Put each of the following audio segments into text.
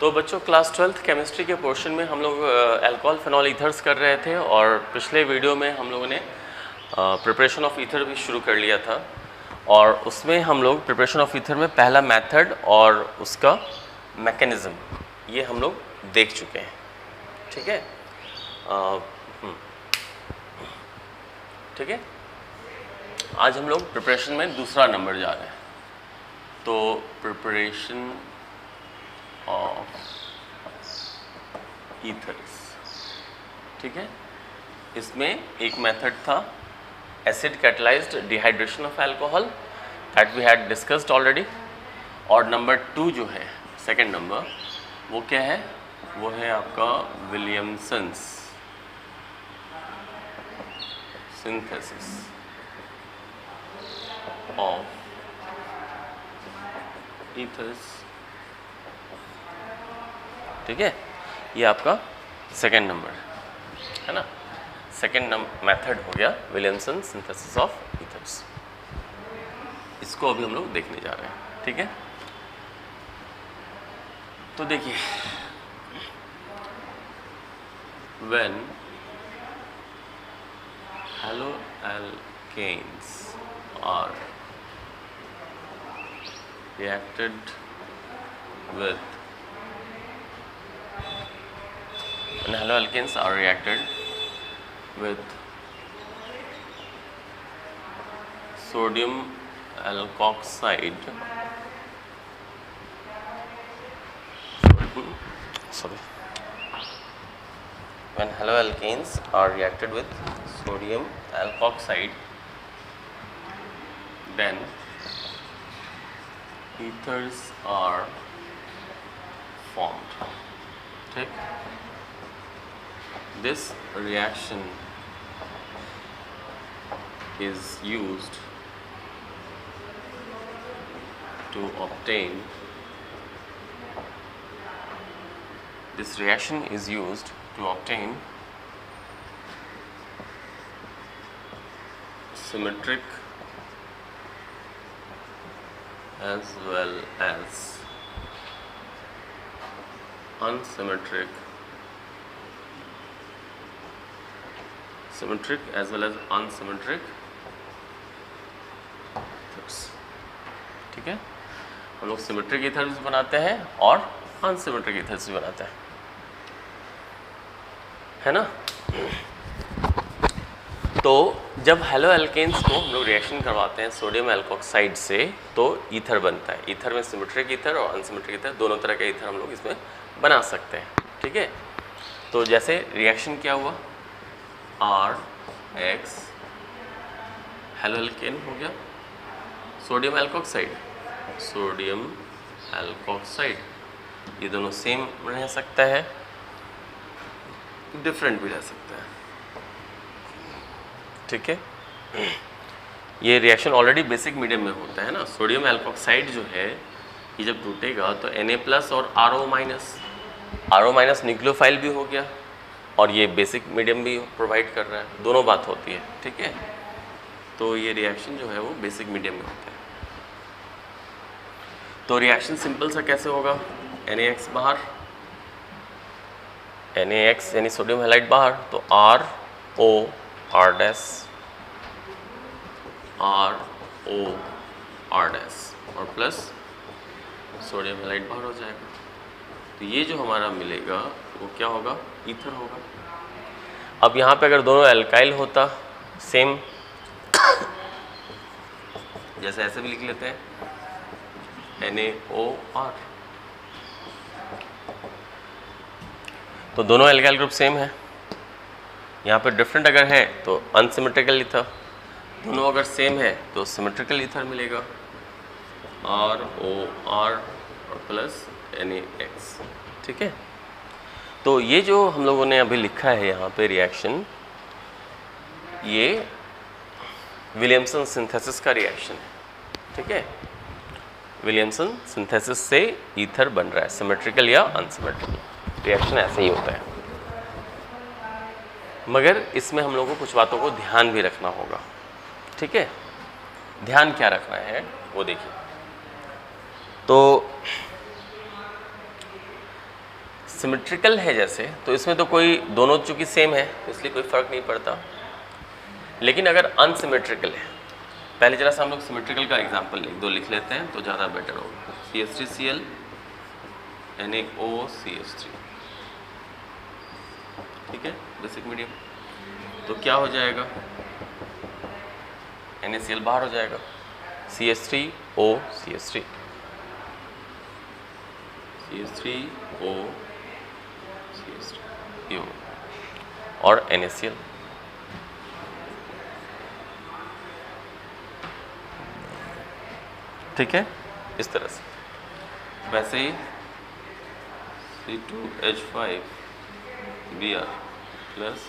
तो बच्चों class 12th chemistry के पोर्शन में हम लोग अल्कोहल फिनॉल ईथर्स कर रहे थे और पिछले वीडियो में हम लोगों ने प्रिपरेशन ऑफ ईथर भी शुरू कर लिया था और उसमें हम लोग प्रिपरेशन ऑफ ईथर में पहला मेथड और उसका मैकेनिज़्म ये हम लोग देख चुके हैं। ठीक है, ठीक है। आज हम लोग प्रिपरेशन में दूसरा नंबर जा रहे हैं। तो प्रिपरेशन ऑफ ईथर्स, ठीक है। इसमें एक मेथड था acid catalysed dehydration of alcohol, that we had discussed already. और नंबर 2 जो है, सेकंड नंबर, वो क्या है? वो है आपका विलियमसन्स सिंथेसिस ऑफ ईथर्स। ठीक है, ये आपका सेकेंड नंबर है ना। सेकेंड मेथड हो गया विलियमसन सिंथेसिस ऑफ ईथर्स। इसको अभी हम लोग देखने जा रहे हैं। ठीक है, तो देखिए, when haloalkanes are reacted with when haloalkanes are reacted with sodium alkoxide, when haloalkanes are reacted with sodium alkoxide, then ethers are formed. ठीक, this reaction is used to obtain symmetric as well as unsymmetric, ethers। ठीक है, हम लोग symmetric ethers बनाते हैं और unsymmetric ethers भी बनाते हैं, है ना। तो जब हेलोएल्केन्स को हम लोग रिएक्शन करवाते हैं सोडियम एल्कोक्साइड से तो ईथर बनता है। ईथर में सिमेट्रिक ईथर और अनसिमेट्रिक ईथर दोनों तरह के ईथर हम लोग इसमें बना सकते हैं। ठीक है, तो जैसे रिएक्शन क्या हुआ, RX हेलोएल्केन हो गया, सोडियम एल्कोक्साइड, ये दोनों सेम रह सकता है, डिफरेंट भी रह सकता है। ठीक है, ये रिएक्शन ऑलरेडी बेसिक मीडियम में होता है ना। सोडियम एल्कोक्साइड जो है ये जब टूटेगा तो Na+ और RO- न्यूक्लियोफाइल भी हो गया और ये बेसिक मीडियम भी प्रोवाइड कर रहा है, दोनों बात होती है। ठीक है, तो ये रिएक्शन जो है वो बेसिक मीडियम में होता है। तो रिएक्शन सिंपल सा कैसे होगा, NaX बाहर, NaX यानी सोडियम हैलाइड बाहर, तो RO R और प्लस सोडियम हैलाइड बाहर हो जाएगा। तो ये जो हमारा मिलेगा वो क्या होगा, ईथर होगा। अब यहाँ पे अगर दोनों एल्काइल होता सेम, जैसे ऐसे भी लिख लेते हैं NaOR, तो दोनों एल्काइल ग्रुप सेम है। यहाँ पे डिफरेंट अगर है तो अनसिमेट्रिकल ईथर, दोनों अगर सेम है तो सिमेट्रिकल ईथर मिलेगा, ROR और प्लस NaX। ठीक है, तो ये जो हम लोगों ने अभी लिखा है यहाँ पे रिएक्शन, ये विलियमसन सिंथेसिस का रिएक्शन है। ठीक है, विलियमसन सिंथेसिस से ईथर बन रहा है, सिमेट्रिकल या अनसिमेट्रिकल। रिएक्शन ऐसे ही होता है, मगर इसमें हम लोगों को कुछ बातों को ध्यान भी रखना होगा। ठीक है, ध्यान क्या रखना है वो देखिए। तो सिमेट्रिकल है जैसे, तो इसमें तो कोई दोनों चूँकि सेम है तो इसलिए कोई फ़र्क नहीं पड़ता। लेकिन अगर अनसिमेट्रिकल है, पहले जरा सा हम लोग सिमेट्रिकल का एग्जांपल लिख लेते हैं तो ज़्यादा बेटर होगा। CH3Cl NaOCH3, ठीक है, बेसिक मीडियम। तो क्या हो जाएगा, NaCl बाहर हो जाएगा, CH3OCH3, CH3OCH3 और NaCl। ठीक है, इस तरह से। वैसे ही C2H5Br प्लस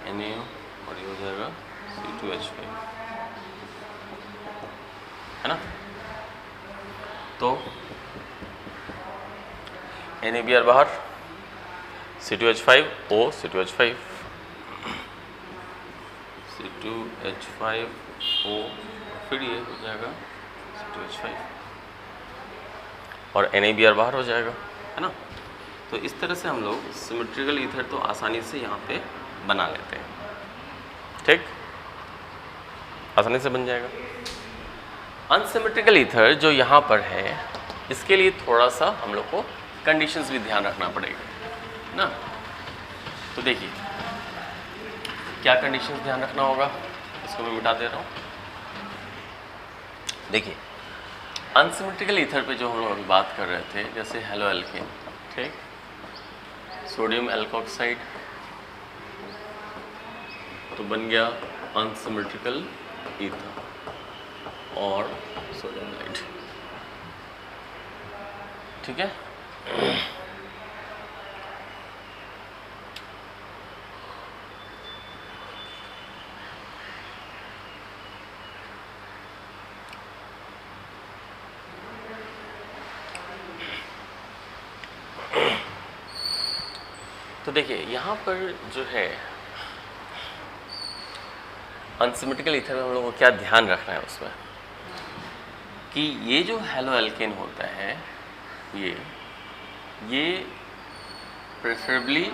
NaO और ये हो जाएगा C2H5, है ना। तो NaBr बाहर, C2H5O C2H5, C2H5O, फिर ये हो जाएगा C2H5 और NaBr बाहर हो जाएगा, है ना। तो इस तरह से हम लोग सिमेट्रिकल ईथर तो आसानी से यहाँ पे बना लेते हैं, ठीक, आसानी से बन जाएगा। अनसिमेट्रिकल ईथर जो यहाँ पर है, इसके लिए थोड़ा सा हम लोग को कंडीशंस भी ध्यान रखना पड़ेगा ना। तो देखिए क्या कंडीशंस ध्यान रखना होगा, इसको मैं मिटा दे रहा हूँ। देखिए अनसिमेट्रिकल ईथर पे जो हम लोग अभी बात कर रहे थे, जैसे हेलो एल्केन, ठीक, सोडियम एल्कोक्साइड, तो बन गया अनसिमेट्रिकल ईथर और सोडियम लाइट, ठीक है। तो देखिए यहाँ पर जो है अनसिमेट्रिकल ईथर में हम लोगों को क्या ध्यान रखना है उसमें, कि ये जो हेलो एल्केन होता है, ये प्रेफरेबली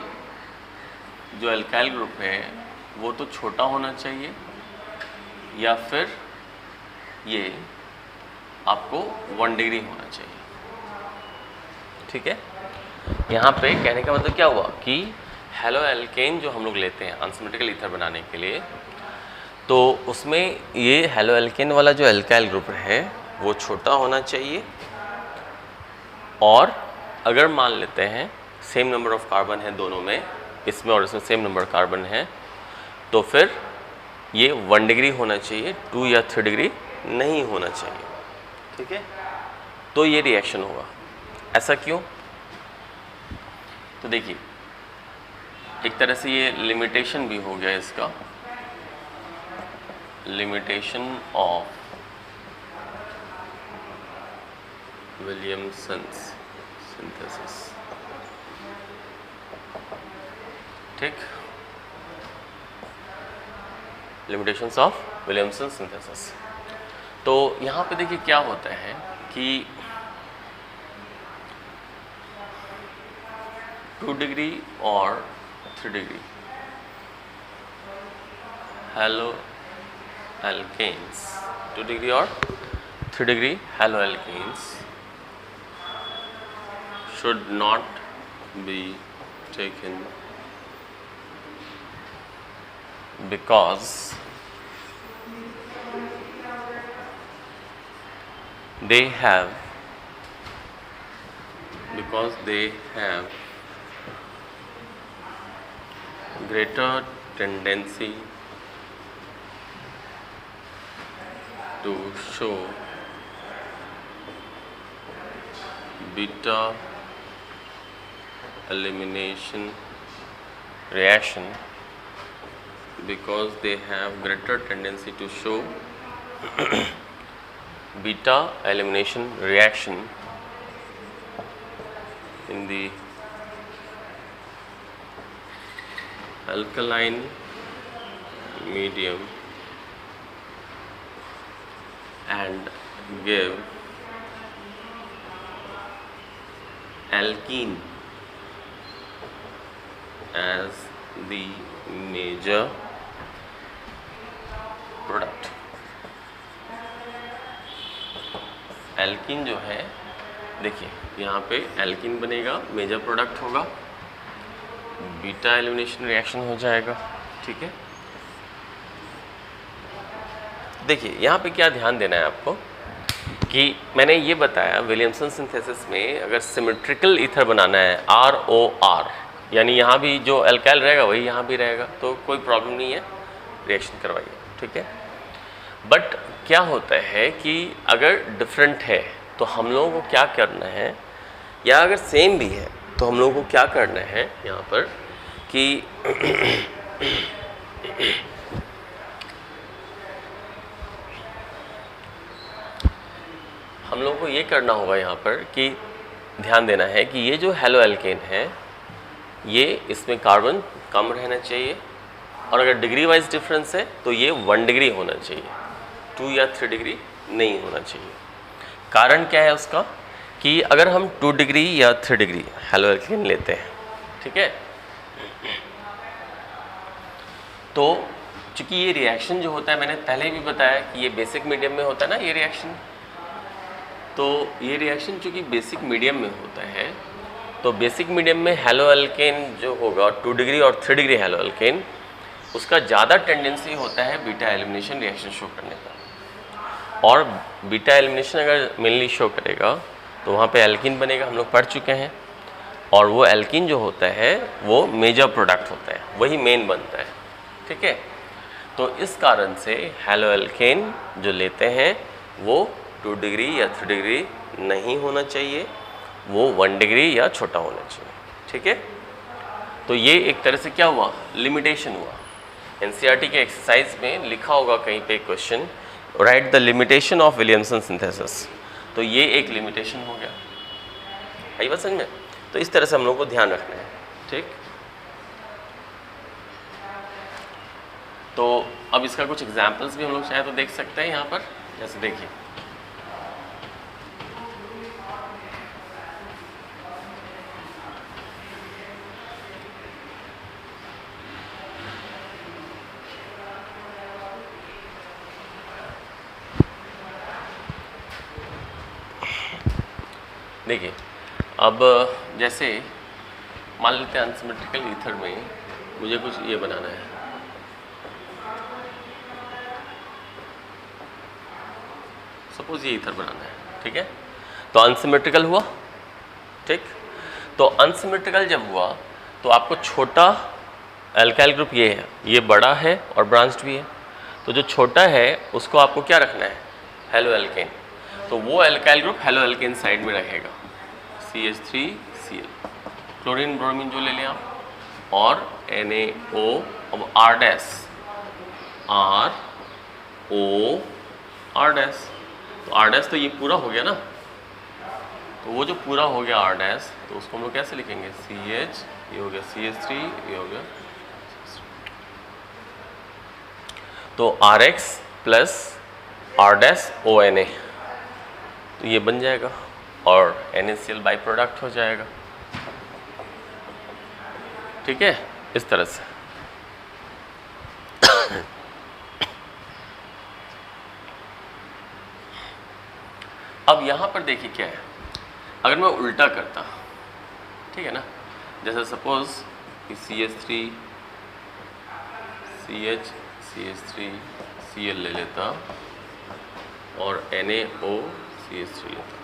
जो एल्काइल ग्रुप है वो तो छोटा होना चाहिए, या फिर ये आपको 1 डिग्री होना चाहिए, ठीक है। यहाँ पे कहने का मतलब क्या हुआ कि हेलो एल्केन जो हम लोग लेते हैं अनसिमेट्रिकल ईथर बनाने के लिए, तो उसमें ये हेलो एल्केन वाला जो एल्काइल ग्रुप है वो छोटा होना चाहिए, और अगर मान लेते हैं सेम नंबर ऑफ कार्बन है दोनों में, इसमें और इसमें सेम नंबर कार्बन है, तो फिर ये 1 डिग्री होना चाहिए, 2 या 3 डिग्री नहीं होना चाहिए, ठीक है। तो ये रिएक्शन होगा। ऐसा क्यों? तो देखिए एक तरह से ये लिमिटेशन भी हो गया इसका, लिमिटेशन ऑफ विलियमसन्स सिंथेसिस, ठीक, लिमिटेशंस ऑफ विलियमसन सिंथेसिस। तो यहाँ पे देखिए क्या होता है कि 2 डिग्री और 3 डिग्री हेलो एल्केन्स, 2 डिग्री और 3 degree halo alkanes should not be taken because they have greater tendency to show beta elimination reaction, because they have greater tendency to show beta elimination reaction in the alkaline medium and give alkene as the major product. Alkene जो है, देखिए यहाँ पे alkene बनेगा, major product होगा, beta elimination reaction हो जाएगा। ठीक है, देखिए यहाँ पे क्या ध्यान देना है आपको कि मैंने ये बताया विलियमसन सिंथेसिस में अगर सिमेट्रिकल ईथर बनाना है ROR, यानी यहाँ भी जो एल्काइल रहेगा वही यहाँ भी रहेगा, तो कोई प्रॉब्लम नहीं है, रिएक्शन करवाइए। ठीक है, बट क्या होता है कि अगर डिफरेंट है तो हम लोगों को क्या करना है, या अगर सेम भी है तो हम लोगों को क्या करना है यहाँ पर कि हम लोगों को ये करना होगा यहाँ पर कि ध्यान देना है कि ये जो हेलो एल्केन है ये इसमें कार्बन कम रहना चाहिए, और अगर डिग्री वाइज डिफरेंस है तो ये 1 डिग्री होना चाहिए, 2 या 3 डिग्री नहीं होना चाहिए। कारण क्या है उसका कि अगर हम 2 डिग्री या 3 डिग्री हेलो एल्केन लेते हैं, ठीक है, तो चूंकि ये रिएक्शन जो होता है मैंने पहले भी बताया कि ये बेसिक मीडियम में होता है ना ये रिएक्शन, तो ये रिएक्शन चूंकि बेसिक मीडियम में होता है तो बेसिक मीडियम में हेलो एल्केन जो होगा 2 डिग्री और 3 डिग्री हेलो एल्केन, उसका ज़्यादा टेंडेंसी होता है बीटा एलिमिनेशन रिएक्शन शो करने का। और बीटा एलिमिनेशन अगर मेनली शो करेगा तो वहाँ पे एल्कीन बनेगा, हम लोग पढ़ चुके हैं, और वो एल्कीन जो होता है वो मेजर प्रोडक्ट होता है, वही मेन बनता है। ठीक है, तो इस कारण से हेलो एल्केन जो लेते हैं वो 2 डिग्री या 3 डिग्री नहीं होना चाहिए, वो 1 डिग्री या छोटा होना चाहिए। ठीक है, तो ये एक तरह से क्या हुआ, लिमिटेशन हुआ। एनसीईआरटी के एक्सरसाइज में लिखा होगा कहीं पे question, right the limitation of Williamson synthesis, तो ये एक लिमिटेशन हो गया। आई बात समझ में? तो इस तरह से हम लोग को ध्यान रखना है। ठीक, तो अब इसका कुछ एग्जाम्पल्स भी हम लोग चाहे तो देख सकते हैं यहाँ पर। जैसे देखिए देखिए अब जैसे मान लेते हैं अनसिमेट्रिकल ईथर में मुझे कुछ ये बनाना है, सपोज ये ईथर बनाना है। ठीक है, तो अनसिमेट्रिकल हुआ। ठीक, तो अनसिमेट्रिकल जब हुआ तो आपको छोटा एल्काइल ग्रुप ये है, ये बड़ा है और ब्रांच्ड भी है, तो जो छोटा है उसको आपको क्या रखना है, हेलो एल्केन, तो वो alkyl group halo alkane side में रखेगा, CH3Cl, क्लोरीन ब्रोमीन जो ले लें आप, और NaO, अब R dash, RO R dash, तो R डैश तो ये पूरा हो गया ना, तो वो जो पूरा हो गया R डैश, तो उसको हम लोग कैसे लिखेंगे, CH, ये हो गया CH3, ये हो गया, तो RX plus R dash ONA, तो ये बन जाएगा और NaCl बाई प्रोडक्ट हो जाएगा। ठीक है, इस तरह से। अब यहाँ पर देखिए क्या है, अगर मैं उल्टा करता, ठीक है ना, जैसे suppose CH3 CH CH3 Cl ले लेता और NaO CH3 लेता,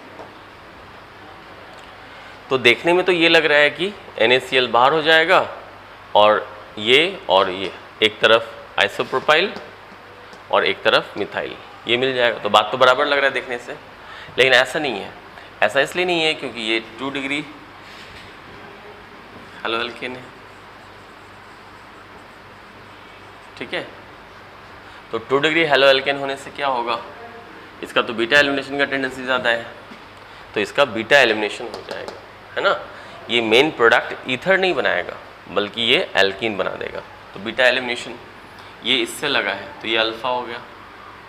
तो देखने में तो ये लग रहा है कि NaCl बाहर हो जाएगा और ये एक तरफ आइसोप्रोपाइल और एक तरफ मिथाइल, ये मिल जाएगा, तो बात तो बराबर लग रहा है देखने से। लेकिन ऐसा नहीं है, ऐसा इसलिए नहीं है क्योंकि ये 2 डिग्री हेलो एल्केन है। ठीक है, तो 2 डिग्री हेलो एल्केन होने से क्या होगा, इसका तो बीटा एलिमिनेशन का टेंडेंसी ज़्यादा है, तो इसका बीटा एलिमिनेशन हो जाएगा, है ना। ये मेन प्रोडक्ट ईथर नहीं बनाएगा बल्कि ये एल्कीन बना देगा, तो बीटा एलिमिनेशन ये इससे लगा है तो ये अल्फ़ा हो गया,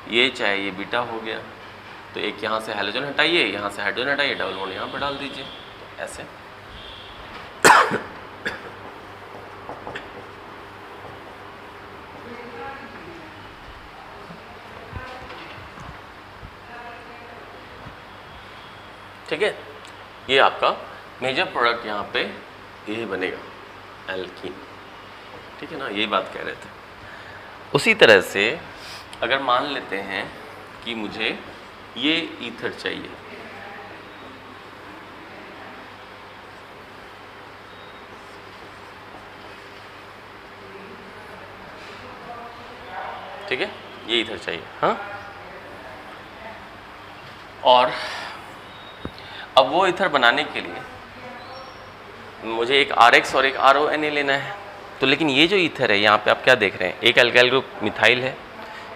ये चाहे ये बीटा हो गया, तो एक यहाँ से हैलोजन हटाइए, यहाँ से हाइड्रोजन हटाइए, डबल बॉन्ड यहाँ पर डाल दीजिए, तो ऐसे। ठीक है, ये आपका मेजर प्रोडक्ट यहाँ पे ये बनेगा एल्कीन, ठीक है ना, यही बात कह रहे थे। उसी तरह से अगर मान लेते हैं कि मुझे ये ईथर चाहिए, ठीक है, ये ईथर चाहिए, हाँ, और अब वो ईथर बनाने के लिए मुझे एक RX और एक RONA लेना है। तो लेकिन ये जो ईथर है यहाँ पे आप क्या देख रहे हैं, एक अल्काइल ग्रुप मिथाइल है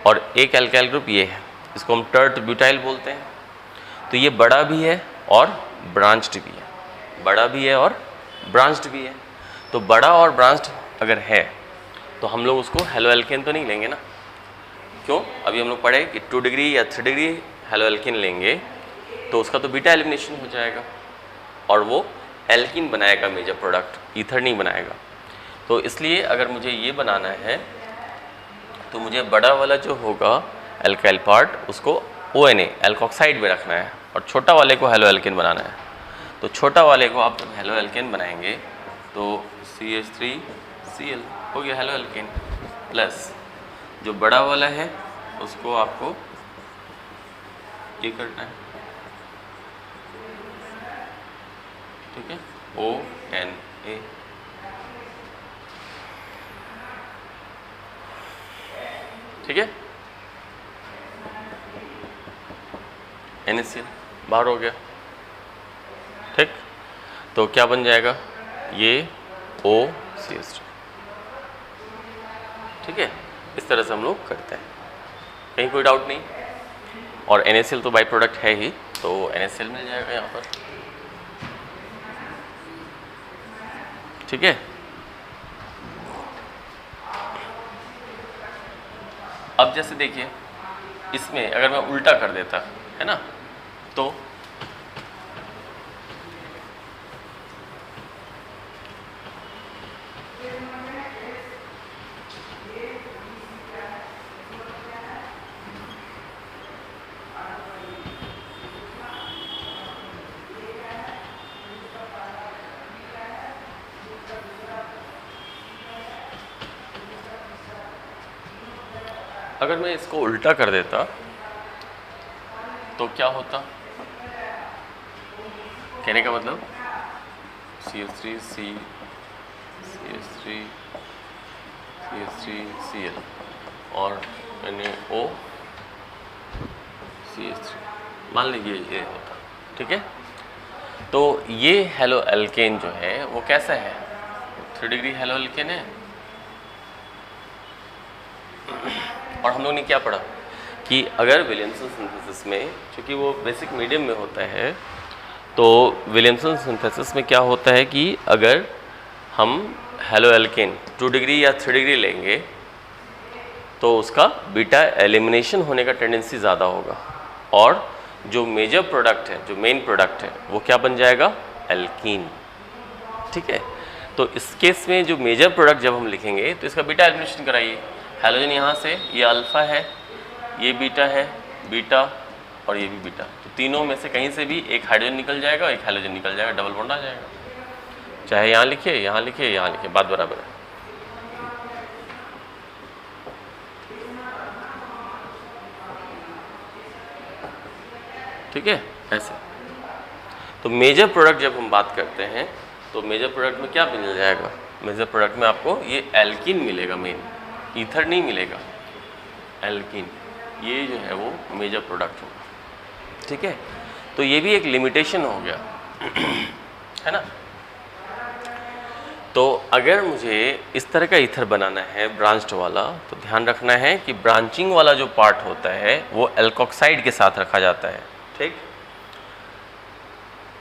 और एक अल्काइल ग्रुप ये है, इसको हम टर्ट ब्यूटाइल बोलते हैं। तो ये बड़ा भी है और ब्रांच्ड भी है, बड़ा भी है और ब्रांच्ड भी है। तो बड़ा और ब्रांच्ड अगर है तो हम लोग उसको हेलोएल्केन तो नहीं लेंगे ना, क्यों? अभी हम लोग पढ़े कि 2 डिग्री या 3 डिग्री हेलोएल्केन लेंगे तो उसका तो बीटा एलिमिनेशन हो जाएगा और वो एल्कीन बनाएगा मेजर प्रोडक्ट, ईथर नहीं बनाएगा। तो इसलिए अगर मुझे ये बनाना है तो मुझे बड़ा वाला जो होगा एल्काइल पार्ट उसको ONA एल्कोक्साइड में रखना है और छोटा वाले को हेलोएल्केन बनाना है। तो छोटा वाले को आप जब हेलोएल्केन बनाएंगे तो CH3Cl हो गया हेलोएल्केन, प्लस जो बड़ा वाला है उसको आपको ये करना है, ठीक है, ONA, ठीक है, NaCl बाहर हो गया, ठीक। तो क्या बन जाएगा, ये OCH2, ठीक है। इस तरह से हम लोग करते हैं, कहीं कोई डाउट नहीं। और NaCl तो बाई प्रोडक्ट है ही, तो NaCl मिल जाएगा यहाँ पर, ठीक है। अब जैसे देखिए इसमें अगर मैं उल्टा कर देता है ना, तो अगर मैं इसको उल्टा कर देता तो क्या होता, कहने का मतलब CH3 CH3Cl और NaO CH3, मान लीजिए ये होता, ठीक है। तो ये हेलोएल्केन जो है वो कैसा है, 3 डिग्री हेलोएल्केन है। और हम लोग ने क्या पढ़ा कि अगर विलियमसन सिंथेसिस में, क्योंकि वो बेसिक मीडियम में होता है, तो विलियमसन सिंथेसिस में क्या होता है कि अगर हम हेलोएल्केन 2 डिग्री या 3 डिग्री लेंगे तो उसका बीटा एलिमिनेशन होने का टेंडेंसी ज़्यादा होगा और जो मेजर प्रोडक्ट है, जो मेन प्रोडक्ट है, वो क्या बन जाएगा, एल्कीन, ठीक है। तो इस केस में जो मेजर प्रोडक्ट जब हम लिखेंगे तो इसका बीटा एलिमिनेशन कराइए। हेलोजन यहाँ से, ये अल्फ़ा है, ये बीटा है, बीटा और ये भी बीटा, तो तीनों में से कहीं से भी एक हाइड्रोजन निकल जाएगा, एक हेलोजन निकल जाएगा, डबल बॉन्ड आ जाएगा। चाहे यहाँ लिखिए, यहाँ लिखिए, यहाँ लिखिए, बात बराबर है, ठीक है, ऐसे। तो मेजर प्रोडक्ट जब हम बात करते हैं तो मेजर प्रोडक्ट में क्या मिल जाएगा, मेजर प्रोडक्ट में आपको ये एल्कीन मिलेगा, मेन ईथर नहीं मिलेगा, एल्कीन, ये जो है वो मेजर प्रोडक्ट होगा, ठीक है। तो ये भी एक लिमिटेशन हो गया है ना। तो अगर मुझे इस तरह का ईथर बनाना है ब्रांच्ड वाला, तो ध्यान रखना है कि ब्रांचिंग वाला जो पार्ट होता है वो एल्कोक्साइड के साथ रखा जाता है, ठीक,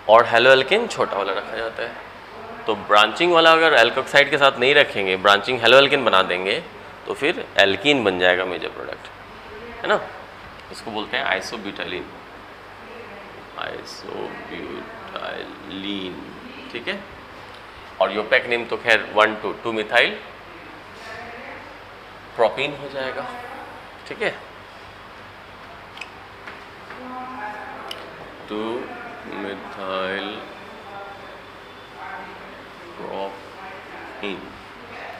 और हेलोएल्केन छोटा वाला रखा जाता है। तो ब्रांचिंग वाला अगर एल्कोक्साइड के साथ नहीं रखेंगे, ब्रांचिंग हेलोएल्केन बना देंगे, तो फिर एल्कीन बन जाएगा मेजर प्रोडक्ट, है ना। इसको बोलते हैं आइसोब्यूटाइलिन, आइसोब्यूटाइलिन, ठीक है। और योपेक नेम तो खैर 1,2 मिथाइल प्रोपीन हो जाएगा, ठीक है, 2 मिथाइल प्रोपीन,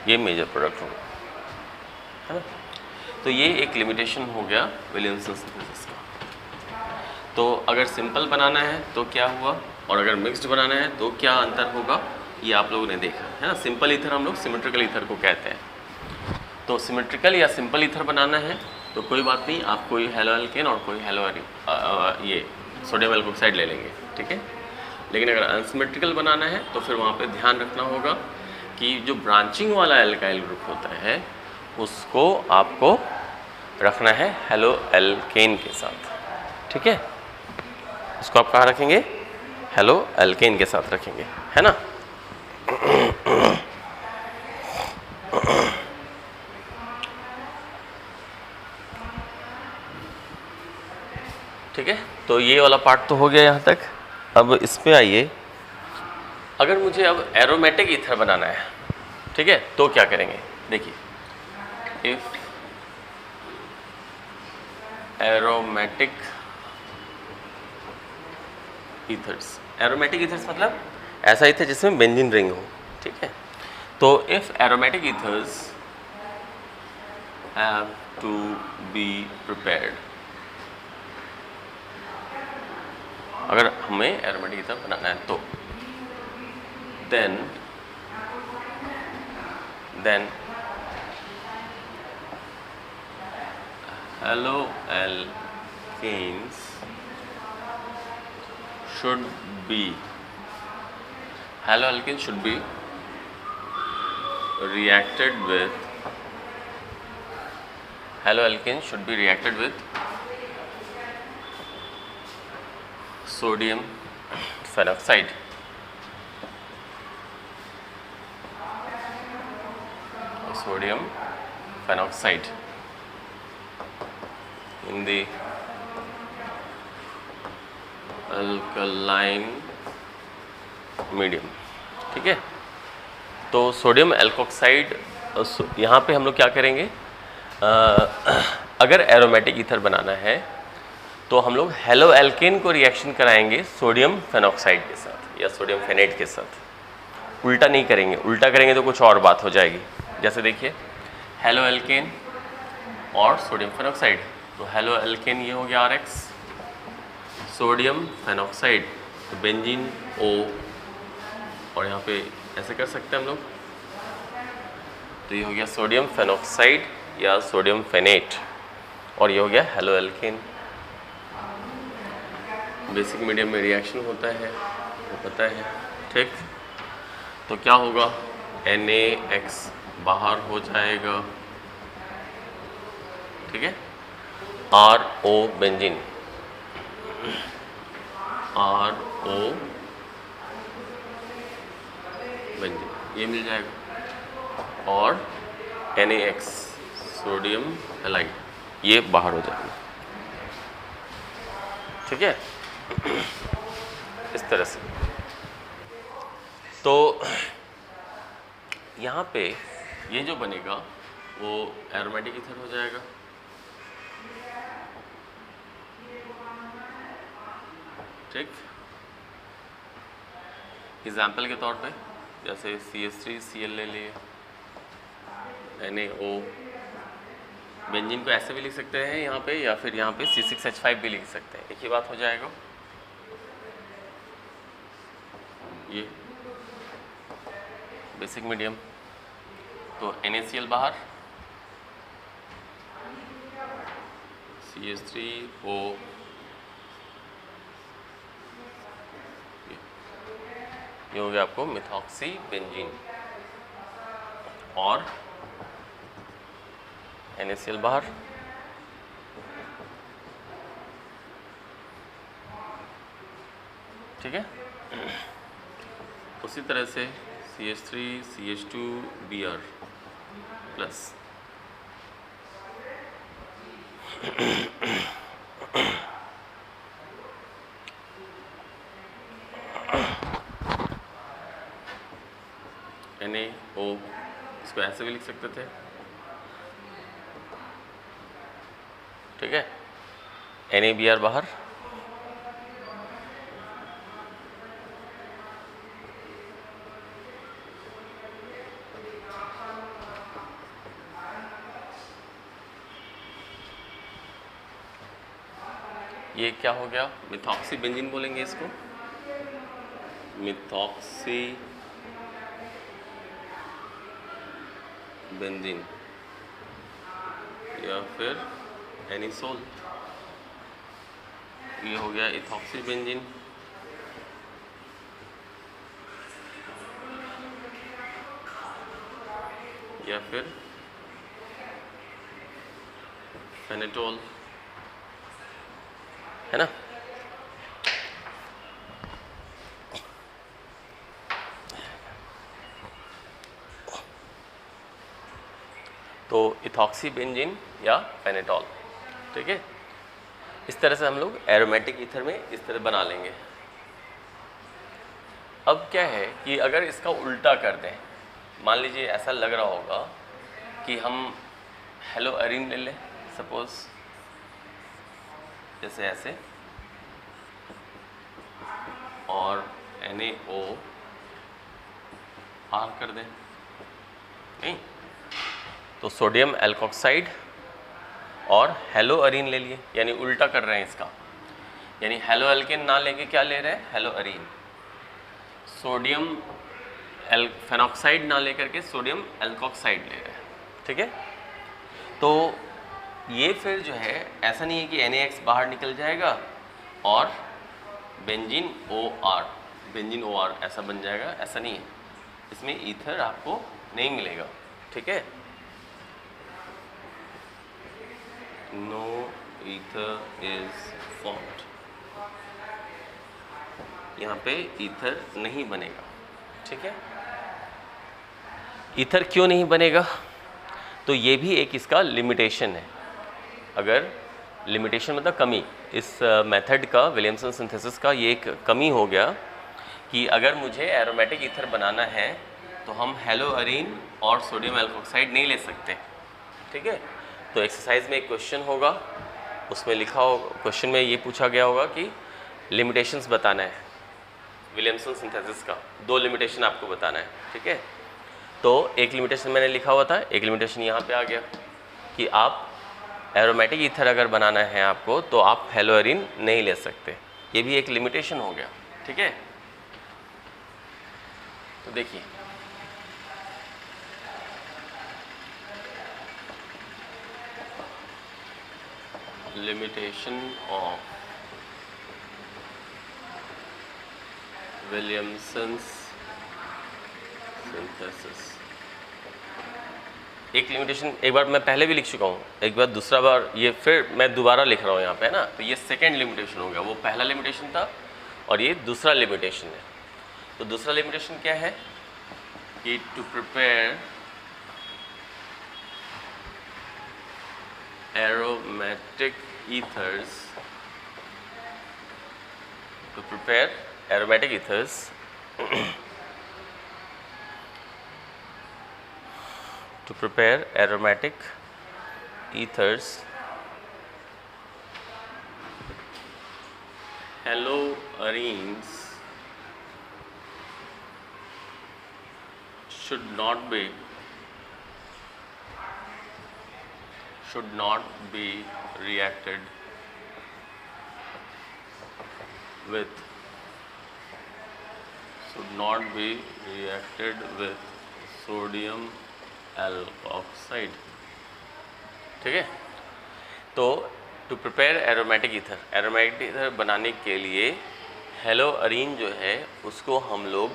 ये मेजर प्रोडक्ट होगा, है ना। तो ये एक लिमिटेशन हो गया विलियमसन सिंथेसिस का। तो अगर सिंपल बनाना है तो क्या हुआ, और अगर मिक्स्ड बनाना है तो क्या अंतर होगा, ये आप लोगों ने देखा है ना। सिंपल ईथर हम लोग सिमेट्रिकल ईथर को कहते हैं। तो सिमेट्रिकल या सिंपल ईथर बनाना है तो कोई बात नहीं, आप कोई हेलो एल्केन और कोई हेलो ये सोडियम एल्कोक्साइड ले लेंगे, ठीक है। लेकिन अगर अनसिमेट्रिकल बनाना है तो फिर वहाँ पे ध्यान रखना होगा कि जो ब्रांचिंग वाला एल्काइल ग्रुप होता है उसको आपको रखना है हेलो एल्केन के साथ, ठीक है। इसको आप कहाँ रखेंगे, हेलो एल्केन के साथ रखेंगे, है ना। ठीक है, तो ये वाला पार्ट तो हो गया यहाँ तक। अब इस पे आइए, अगर मुझे अब एरोमेटिक ईथर बनाना है, ठीक है, तो क्या करेंगे। देखिए, if aromatic ethers, aromatic ethers मतलब ऐसा ईथर जिसमें बेंजीन रिंग हो, ठीक है। तो if aromatic ethers have to be prepared, अगर हमें एरोमेटिक ईथर बनाना है तो then haloalkanes should be reacted with sodium phenoxide, in the alkaline medium, ठीक है। तो सोडियम एल्कोक्साइड यहाँ पे हम लोग क्या करेंगे, अगर एरोमेटिक ईथर बनाना है तो हम लोग हेलो एल्केन को रिएक्शन कराएंगे सोडियम फेनॉक्साइड के साथ या सोडियम फेनेट के साथ। उल्टा नहीं करेंगे, उल्टा करेंगे तो कुछ और बात हो जाएगी। जैसे देखिए, हेलो एल्केन और सोडियम फेनॉक्साइड, तो हेलो एल्केन ये हो गया RX, सोडियम फेनॉक्साइड तो बेंजीन O, और यहाँ पे ऐसे कर सकते हैं हम लोग, तो ये हो गया सोडियम फेनॉक्साइड या सोडियम फेनेट, और ये हो गया हेलो एल्केन। बेसिक मीडियम में रिएक्शन होता है वो पता है, ठीक। तो क्या होगा, NaX बाहर हो जाएगा, ठीक है, RO बेंजीन, RO बेंजीन ये मिल जाएगा, और NaX सोडियम हैलाइड ये बाहर हो जाएगा, ठीक है। इस तरह से तो यहाँ पे ये जो बनेगा वो एरोमेटिक ईथर हो जाएगा, ठीक। एग्जाम्पल के तौर पे जैसे CH3Cl ले लिए, NaO, बेंजीन को ऐसे भी लिख सकते हैं यहाँ पे, या फिर यहाँ पे C6H5 भी लिख सकते हैं, एक ही बात हो जाएगा। ये बेसिक मीडियम, तो NaCl बाहर, CH3O, ये हो गया आपको मिथॉक्सी बेंजीन, और NaCl बाहर, ठीक है। उसी तरह से CH3CH2Br प्लस, NaO, इसको ऐसे भी लिख सकते थे, ठीक है। NaBr बाहर, ये क्या हो गया, मिथॉक्सी बेंजीन बोलेंगे इसको, मिथॉक्सी बेंजीन या फिर एनिसोल। ये हो गया इथॉक्सी बेंजीन। या फिर फेनेटोल, है ना। तो इथॉक्सी बेंजीन या फेनेटोल, ठीक है। इस तरह से हम लोग एरोमेटिक ईथर में इस तरह बना लेंगे। अब क्या है कि अगर इसका उल्टा कर दें, मान लीजिए ऐसा लग रहा होगा कि हम हेलोअरीन ले लें, सपोज जैसे ऐसे, और NaOR कर दें, नहीं तो सोडियम एल्कोक्साइड और हेलोअरीन ले लिए, यानी उल्टा कर रहे हैं इसका, यानी हेलो एल्केन ना लेके क्या ले रहे हैं, हेलोअरीन। सोडियम फेनॉक्साइड ना लेकर के सोडियम एल्कोक्साइड ले रहे हैं, ठीक है। तो ये फिर जो है ऐसा नहीं है कि NaX बाहर निकल जाएगा और बेंजीन OR ऐसा बन जाएगा, ऐसा नहीं है। इसमें ईथर आपको नहीं मिलेगा, ठीक है। नो ईथर इज फॉर्म्ड, यहाँ पे ईथर नहीं बनेगा, ठीक है। ईथर क्यों नहीं बनेगा, तो ये भी एक इसका लिमिटेशन है। अगर लिमिटेशन मतलब कमी, इस मेथड का, विलियमसन सिंथेसिस का ये एक कमी हो गया कि अगर मुझे एरोमेटिक ईथर बनाना है तो हम हेलोअरीन और सोडियम एल्कोक्साइड नहीं ले सकते, ठीक है। तो एक्सरसाइज में एक क्वेश्चन होगा, उसमें लिखा होगा, क्वेश्चन में ये पूछा गया होगा कि लिमिटेशंस बताना है विलियमसन सिंथेसिस का, 2 लिमिटेशन आपको बताना है, ठीक है। तो एक लिमिटेशन मैंने लिखा हुआ था, एक लिमिटेशन यहाँ पे आ गया कि आप एरोमेटिक ईथर अगर बनाना है आपको तो आप हेलोअरीन नहीं ले सकते, ये भी एक लिमिटेशन हो गया, ठीक है। तो देखिए लिमिटेशन ऑफ विलियमसन्स सिंथेसिस। एक लिमिटेशन एक बार मैं पहले भी लिख चुका हूँ, एक बार दूसरा बार ये फिर मैं दोबारा लिख रहा हूँ यहाँ पे, है ना। तो ये सेकेंड लिमिटेशन हो गया, वो पहला लिमिटेशन था और ये दूसरा लिमिटेशन है। तो दूसरा लिमिटेशन क्या है कि to prepare aromatic ethers, to prepare aromatic ethers to prepare aromatic ethers, haloarenes should not be reacted with sodium alkoxide, ठीक है। तो to prepare aromatic ether, aromatic ether बनाने के लिए हेलोअरीन जो है उसको हम लोग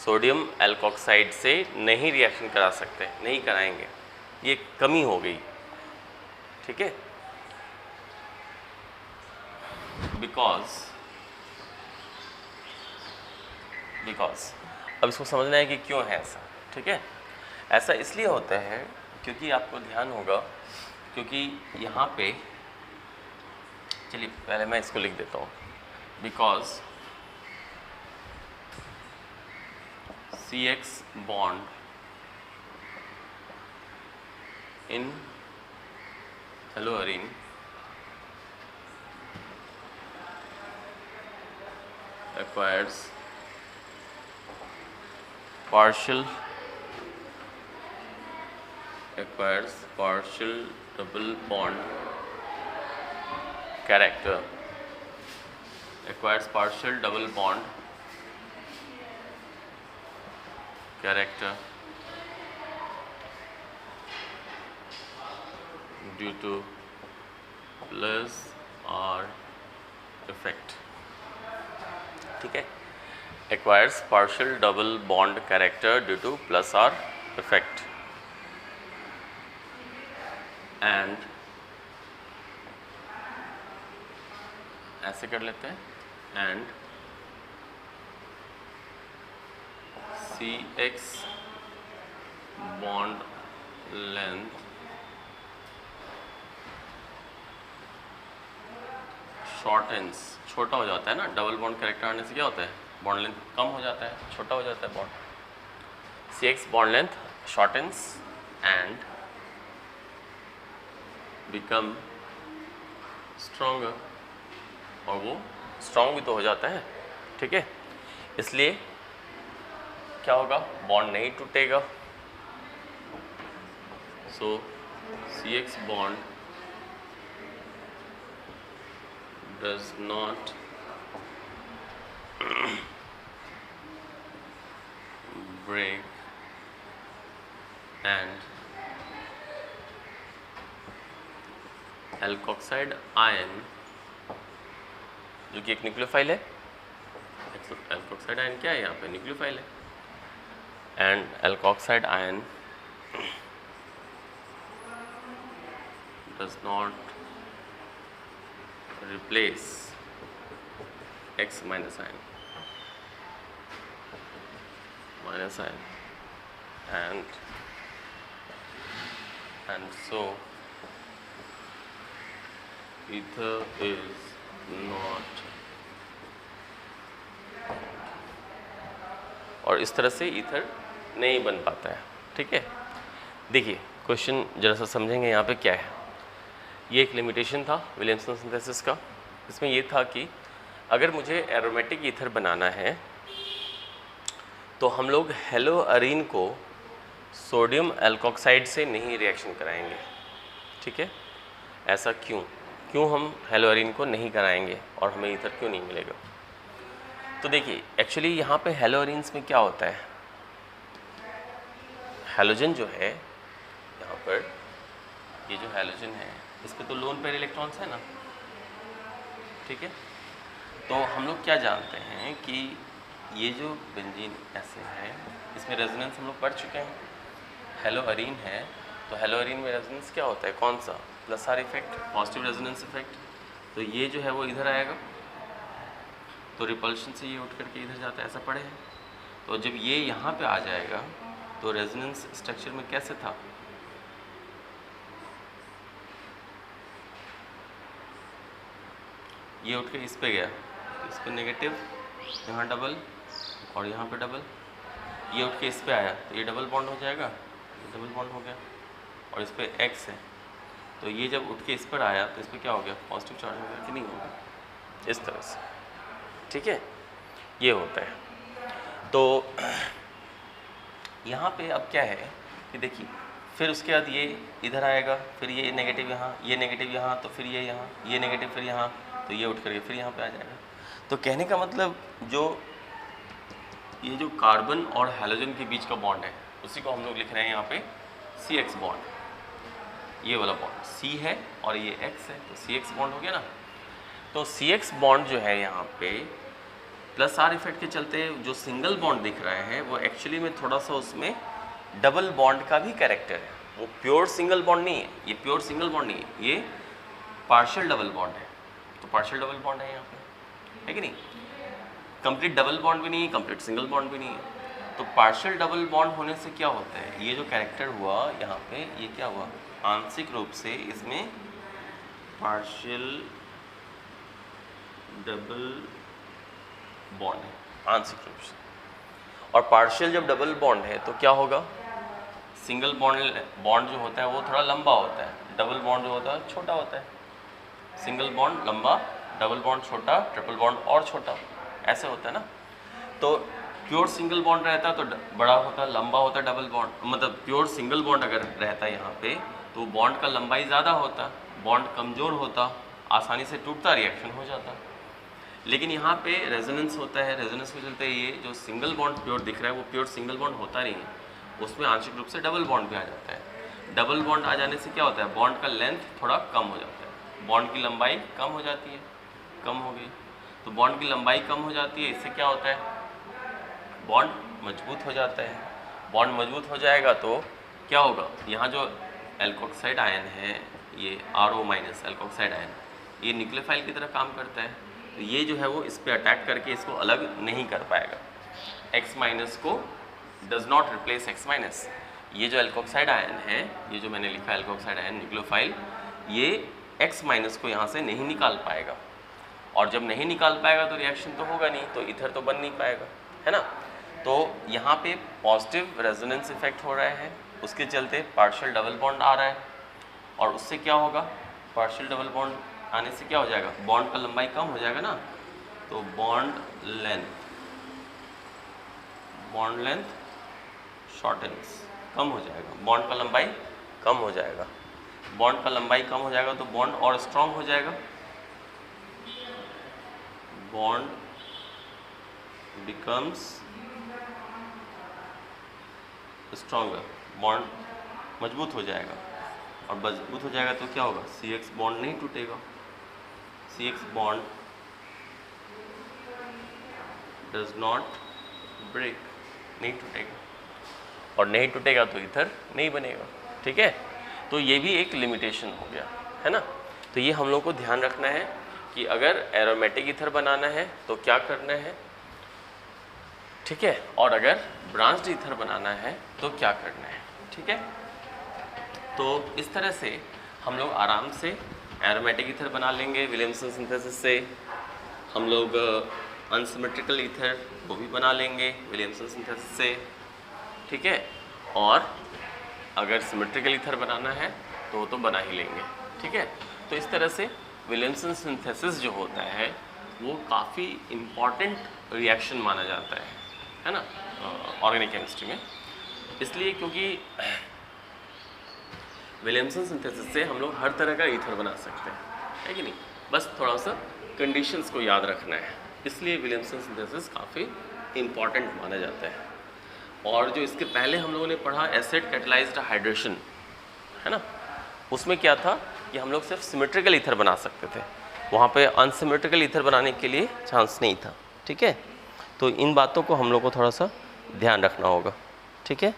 सोडियम एल्कोक्साइड से नहीं रिएक्शन करा सकते, नहीं कराएंगे, ये कमी हो गई, ठीक है। बिकॉज अब इसको समझना है कि क्यों है ऐसा, ठीक है। ऐसा इसलिए होता है क्योंकि आपको ध्यान होगा, क्योंकि यहाँ पे, चलिए पहले मैं इसको लिख देता हूँ, because CX bond in हेलोअरीन acquires partial double bond character acquires partial double bond character due two plus are effect. ठीक है, acquires partial double bond character due two plus are effect and ऐसे कर लेते हैं एंड CX बॉन्ड लेंथ शॉर्टेंस, छोटा हो जाता है ना, डबल बॉन्ड कैरेक्टर आने से क्या होता है, बॉन्ड लेंथ कम हो जाता है, छोटा हो जाता है bond. CX bond length shortens and become stronger, और वो स्ट्रॉन्ग भी तो हो जाता है। ठीक है, इसलिए क्या होगा, बॉन्ड नहीं टूटेगा। सो CX bond does not break and alkoxide ion, जो कि एक न्यूक्लियोफाइल है, एल्कोक्साइड आयन क्या है यहाँ पे, न्यूक्लियोफाइल है, and alkoxide ion does not replace X minus ion and so ether is not, और इस तरह से ईथर नहीं बन पाता है। ठीक है, देखिए क्वेश्चन जरा सा समझेंगे यहाँ पे क्या है। ये एक लिमिटेशन था विलियमसन सिंथेसिस का। इसमें ये था कि अगर मुझे एरोमेटिक ईथर बनाना है तो हम लोग हेलोअरीन को सोडियम एल्कोक्साइड से नहीं रिएक्शन कराएंगे। ठीक है, ऐसा क्यों हम हेलोअरीन को नहीं कराएंगे और हमें ईथर क्यों नहीं मिलेगा? तो देखिए एक्चुअली यहाँ पे हेलोअरीन्स में क्या होता है, हैलोजन जो है यहाँ पर, ये जो हैलोजन है इस पे तो लोन पेयर इलेक्ट्रॉन्स है ना। ठीक है, तो हम लोग क्या जानते हैं कि ये जो बेंजीन ऐसे है इसमें रेजोनेंस हम लोग पढ़ चुके हैं, हेलोअरीन है तो हेलोअरीन में रेजोनेंस क्या होता है, कौन सा, plus are effect, positive resonance effect. तो ये जो है वो इधर आएगा तो रिपल्शन से ये उठ करके इधर जाता है, ऐसा पढ़े हैं। तो जब ये यहाँ पे आ जाएगा तो रेजोनेंस स्ट्रक्चर में कैसे था, ये उठ के इस पे गया, इस पे नेगेटिव, यहाँ डबल और यहाँ पे डबल, ये उठ के इस पे आया तो ये डबल बॉन्ड हो जाएगा, ये डबल बॉन्ड हो गया, और इस पे X है तो ये जब उठ के इस पर आया तो इस पर क्या हो गया, पॉजिटिव चार्ज हो गया कि नहीं होगा, इस तरह से। ठीक है, ये होता है। तो यहाँ पे अब क्या है कि देखिए फिर उसके बाद ये इधर आएगा, फिर ये नेगेटिव यहाँ, ये नेगेटिव यहाँ, तो फिर ये यहाँ, ये नेगेटिव फिर यहाँ, तो ये उठ करके फिर यहाँ पे आ जाएगा। तो कहने का मतलब जो ये जो कार्बन और हैलोजन के बीच का बॉन्ड है उसी को हम लोग लिख रहे हैं यहाँ पे CX बॉन्ड, ये वाला बॉन्ड C है और ये X है तो CX बॉन्ड हो गया ना। तो CX बॉन्ड जो है यहाँ पे प्लस आर इफेक्ट के चलते जो सिंगल बॉन्ड दिख रहा है वो एक्चुअली में थोड़ा सा उसमें डबल बॉन्ड का भी कैरेक्टर है, वो प्योर सिंगल बॉन्ड नहीं है, ये प्योर सिंगल बॉन्ड नहीं है, ये पार्शियल डबल बॉन्ड है। तो पार्शियल डबल बॉन्ड है यहाँ पे, है कि नहीं, कंप्लीट डबल बॉन्ड भी नहीं है, कंप्लीट सिंगल बॉन्ड भी नहीं है। तो पार्शियल डबल बॉन्ड होने से क्या होता है, ये जो कैरेक्टर हुआ यहाँ पे, ये क्या हुआ, आंशिक रूप से इसमें पार्शियल डबल बॉन्ड है, आंशिक रूप से। और पार्शियल जब डबल बॉन्ड है तो क्या होगा, सिंगल बॉन्ड जो होता है वो थोड़ा लंबा होता है, डबल बॉन्ड जो होता है छोटा होता है। सिंगल बॉन्ड लंबा, डबल बॉन्ड छोटा, ट्रिपल बॉन्ड और छोटा, ऐसे होता है ना। तो प्योर सिंगल बॉन्ड रहता है तो बड़ा होता है, लंबा होता है डबल बॉन्ड, मतलब प्योर सिंगल बॉन्ड अगर रहता है यहाँ पे तो बॉन्ड का लंबाई ज़्यादा होता, बॉन्ड कमज़ोर होता, आसानी से टूटता, रिएक्शन हो जाता। लेकिन यहाँ पे रेजोनेंस होता है, रेजोनेंस के चलते ये जो सिंगल बॉन्ड प्योर दिख रहा है वो प्योर सिंगल बॉन्ड होता नहीं है, उसमें आंशिक रूप से डबल बॉन्ड भी आ जाता है। डबल बॉन्ड आ जाने से क्या होता है, बॉन्ड का लेंथ थोड़ा कम हो जाता है, बॉन्ड की लंबाई कम हो जाती है, कम हो गई तो बॉन्ड की लंबाई कम हो जाती है, इससे क्या होता है, बॉन्ड मजबूत हो जाता है। बॉन्ड मजबूत हो जाएगा तो क्या होगा, यहाँ जो एल्कोक्साइड आयन है ये RO- एल्कोक्साइड आयन, ये न्यूक्लियोफाइल की तरह काम करता है, तो ये जो है वो इस पर अटैक करके इसको अलग नहीं कर पाएगा। X- को डज नॉट रिप्लेस X-। ये जो एल्कोक्साइड आयन है, ये जो मैंने लिखा एल्कोक्साइड आयन न्यूक्लियोफाइल, ये X- को यहाँ से नहीं निकाल पाएगा, और जब नहीं निकाल पाएगा तो रिएक्शन तो होगा नहीं, तो ईथर तो बन नहीं पाएगा, है ना। तो यहाँ पे पॉजिटिव रेजोनेंस इफेक्ट हो रहा है, उसके चलते पार्शियल डबल बॉन्ड आ रहा है, और उससे क्या होगा, पार्शियल डबल बॉन्ड आने से क्या हो जाएगा, बॉन्ड का लंबाई कम हो जाएगा ना, तो बॉन्ड लेंथ शॉर्टन्स, कम हो जाएगा, बॉन्ड का लंबाई कम हो जाएगा, बॉन्ड का लंबाई कम हो जाएगा तो बॉन्ड और स्ट्रांग हो जाएगा, बॉन्ड बिकम्स स्ट्रॉन्गर, बॉन्ड मजबूत हो जाएगा, और मजबूत हो जाएगा तो क्या होगा, CX बॉन्ड नहीं टूटेगा, CX bond does not break, नहीं टूटेगा, और नहीं टूटेगा तो ईथर नहीं बनेगा, ठीक है। तो ये भी एक लिमिटेशन हो गया, है ना। तो ये हम लोग को ध्यान रखना है कि अगर एरोमेटिक ईथर बनाना है तो क्या करना है, ठीक है, और अगर ब्रांच्ड ईथर बनाना है तो क्या करना है, ठीक है। तो इस तरह से हम लोग आराम से एरोमेटिक ईथर बना लेंगे विलियमसन सिंथेसिस से। हम लोग अनसिमेट्रिकल ईथर वो भी बना लेंगे विलियमसन सिंथेसिस से, ठीक है। और अगर सिमेट्रिकल ईथर बनाना है तो वो तो बना ही लेंगे, ठीक है। तो इस तरह से विलियमसन सिंथेसिस जो होता है वो काफ़ी इम्पॉर्टेंट रिएक्शन माना जाता है ना, ऑर्गेनिक केमिस्ट्री में, इसलिए क्योंकि विलियमसन सिंथेसिस से हम लोग हर तरह का ईथर बना सकते हैं, है कि नहीं, बस थोड़ा सा कंडीशंस को याद रखना है, इसलिए विलियमसन सिंथेसिस काफ़ी इम्पॉर्टेंट माना जाता है। और जो इसके पहले हम लोगों ने पढ़ा एसिड कैटलाइज्ड हाइड्रेशन, है ना, उसमें क्या था कि हम लोग सिर्फ सिमेट्रिकल ईथर बना सकते थे, वहाँ पे अनसिमेट्रिकल ईथर बनाने के लिए चांस नहीं था, ठीक है। तो इन बातों को हम लोग को थोड़ा सा ध्यान रखना होगा, ठीक है।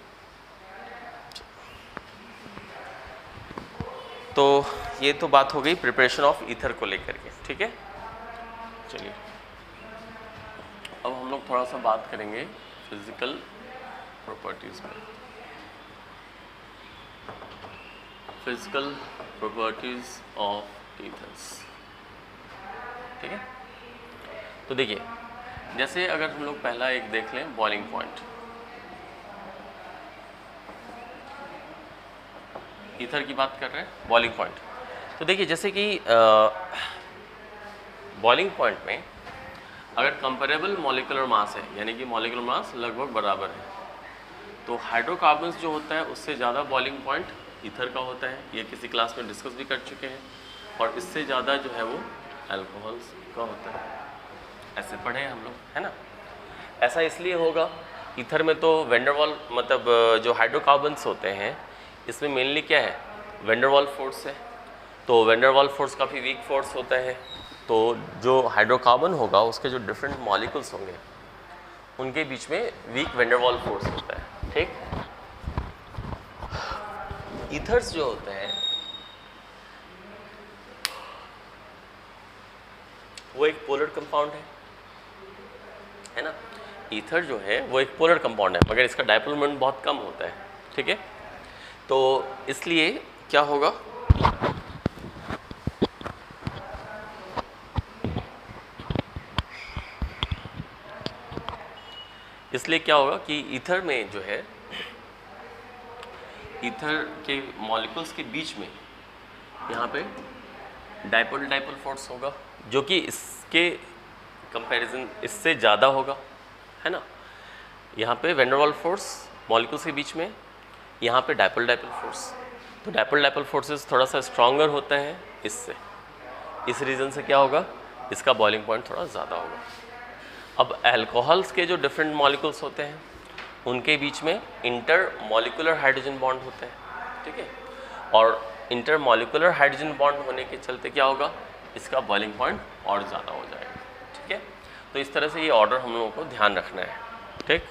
तो ये तो बात हो गई प्रिपरेशन ऑफ ईथर को लेकर के, ठीक है। चलिए अब हम लोग थोड़ा सा बात करेंगे फिजिकल प्रॉपर्टीज में। फिजिकल प्रॉपर्टीज ऑफ ईथर्स, ठीक है। तो देखिए, जैसे अगर हम लोग पहला एक देख लें बॉइलिंग पॉइंट, ईथर की बात कर रहे हैं, बॉइलिंग पॉइंट। तो देखिए जैसे कि बॉइलिंग पॉइंट में अगर कंपेरेबल मॉलिक्यूलर मास है, यानी कि मॉलिक्यूलर मास लगभग बराबर है, तो हाइड्रोकार्बन्स जो होता है उससे ज़्यादा बॉइलिंग पॉइंट ईथर का होता है, ये किसी क्लास में डिस्कस भी कर चुके हैं, और इससे ज़्यादा जो है वो अल्कोहल्स का होता है, ऐसे पढ़े हम लोग, है ना। ऐसा इसलिए होगा, ईथर में तो वेंडरवाल मतलब जो हाइड्रोकार्बन्स होते हैं इसमें मेनली क्या है, वेंडरवाल फोर्स है, तो वेंडरवाल फोर्स काफ़ी वीक फोर्स होता है, तो जो हाइड्रोकार्बन होगा उसके जो डिफरेंट मॉलिक्यूल्स होंगे उनके बीच में वीक वेंडरवाल फोर्स होता है, ठीक। ईथर्स जो होते हैं वो एक पोलर कंपाउंड है ना, ईथर जो है वो एक पोलर कंपाउंड है, मगर इसका डायपोल मोमेंट बहुत कम होता है, ठीक है। तो इसलिए क्या होगा, कि ईथर में जो है, ईथर के मॉलिक्यूल्स के बीच में यहाँ पे डायपोल फोर्स होगा, जो कि इसके कंपैरिजन इससे ज़्यादा होगा, है ना। यहाँ पे वेंडरवाल फोर्स मॉलिक्यूल्स के बीच में, यहाँ पे डायपोल फोर्स, तो डायपोल फोर्सेस थोड़ा सा स्ट्रॉन्गर होता है इससे, इस रीज़न से क्या होगा, इसका बॉइलिंग पॉइंट थोड़ा ज़्यादा होगा। अब अल्कोहल्स के जो डिफरेंट मॉलिक्यूल्स होते हैं उनके बीच में इंटर मॉलिक्यूलर हाइड्रोजन बॉन्ड होते हैं, ठीक है, और इंटर मॉलिक्यूलर हाइड्रोजन बॉन्ड होने के चलते क्या होगा, इसका बॉइलिंग पॉइंट और ज़्यादा हो जाएगा, ठीक है। तो इस तरह से ये ऑर्डर हम लोगों को ध्यान रखना है, ठीक।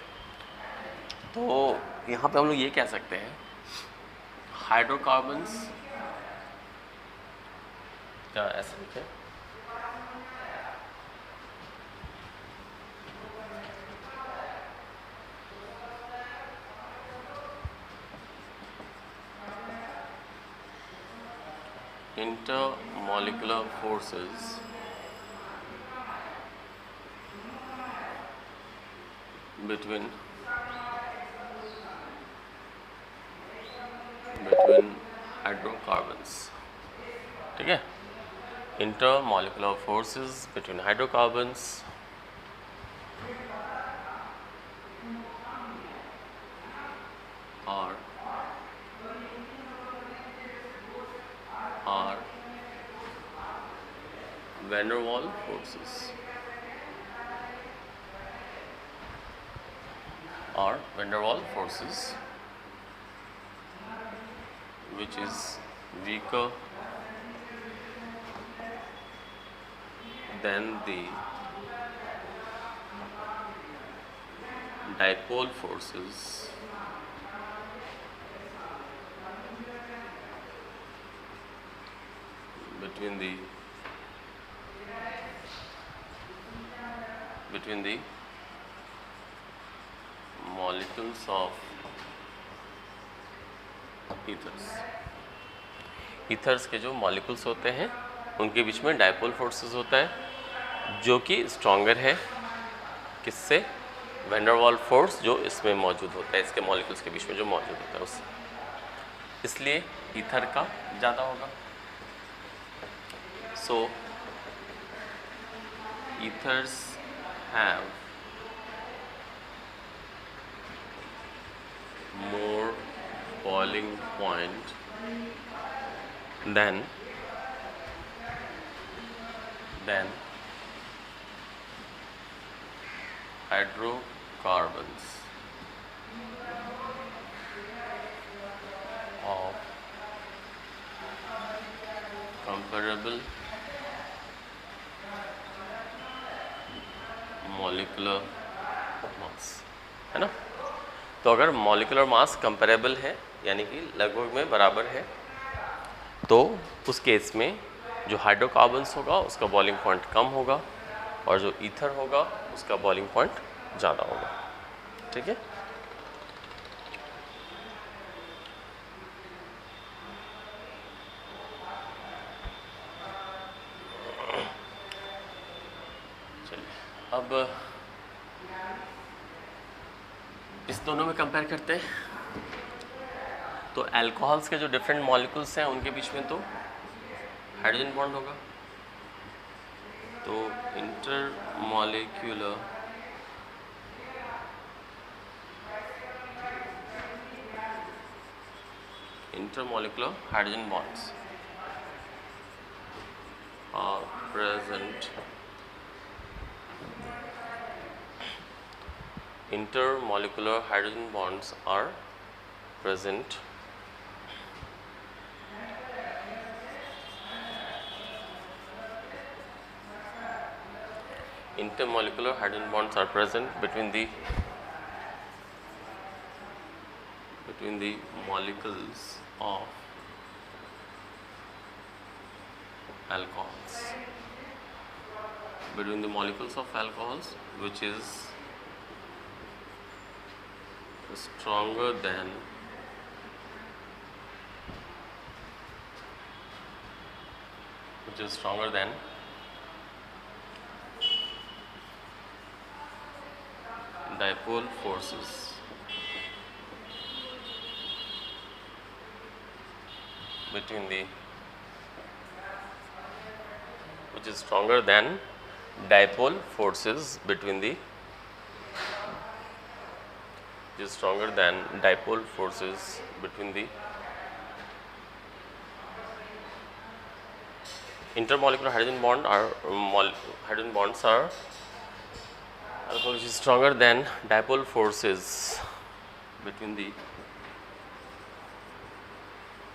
तो यहाँ पे हम लोग ये कह सकते हैं हाइड्रोकार्बन्स, क्या ऐसा लिखे, intermolecular forces between hydrocarbons, ठीक है, intermolecular forces between hydrocarbons are van der Waals forces, are van der Waals forces which is weaker than the dipole forces between the molecules of ethers। Ethers के जो molecules होते हैं उनके बीच में dipole forces होता है जो कि स्ट्रॉन्गर है किससे, वैन डर वाल्स फोर्स जो इसमें मौजूद होता है, इसके मॉलिक्यूल्स के बीच में जो मौजूद होता है उससे, इसलिए ईथर का ज़्यादा होगा। So ethers have more boiling point than hydrocarbons of comparable molecular mass, है ना। तो अगर मॉलिक्यूलर मास कंपेरेबल है यानी कि लगभग में बराबर है तो उस केस में जो हाइड्रोकार्बन्स होगा उसका बॉइलिंग पॉइंट कम होगा और जो ईथर होगा उसका बॉइलिंग पॉइंट ज़्यादा होगा, ठीक है। चलिए अब इस दोनों में कंपेयर करते हैं। तो अल्कोहल्स के जो डिफरेंट मॉलिक्यूल्स हैं उनके बीच में तो हाइड्रोजन बॉन्ड होगा, तो intermolecular hydrogen bonds are present, intermolecular hydrogen bonds are present intermolecular hydrogen bonds are present between the molecules of alcohols, between the molecules of alcohols which is stronger than dipole forces between the dipole forces between the intermolecular hydrogen bond are hydrogen bonds are alcohol which is stronger than dipole forces between the